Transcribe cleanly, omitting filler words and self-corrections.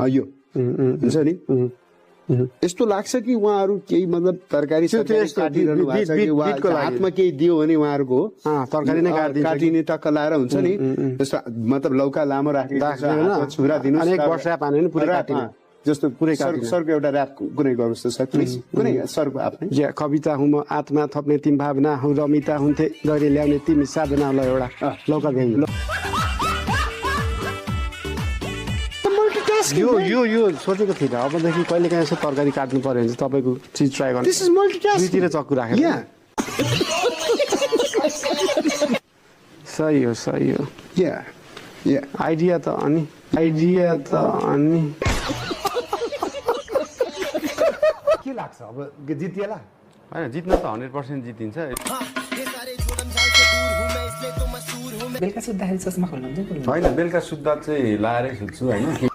यो हुन्छ नि यस्तो लाग्छ कि उहाँहरू केही मतलब तरकारी काटिरहनु भएको छ कि हातमा केही दियो भने उहाँहरूको तरकारी नै काटिने टक्क लाएर हुन्छ नि जस्तो मतलब लौका लामो राखेको छुरा दिनु जस्तो पुरै सरको एउटा ऱ्याप कुनै गर्नुहोस् त सर प्लिज कुनै सरको आफ्नै कविता हुँ म आत्मा थप्ने तिमी भावना हुँ रमिता हुन्थे गरी ल्याउने तिमी साधना ल एउटा लौका भ्याइ यो सोचेको थिइनँ अबदेखि कहिले काहीँ यसो तरकारी काट्नु पर्यो भने चाहिँ तपाईँको चिज ट्राई गर्नु दुईतिर चक्कु राखेर सही हो आइडिया त अनि के लाग्छ अब जितिएला होइन जित्न त 100% जितिन्छ बेलुका सुत्दाखेरि चस्मा खोल्नुहुन्छ होइन बेलुका सुत्दा चाहिँ लाएरै सुत्छु होइन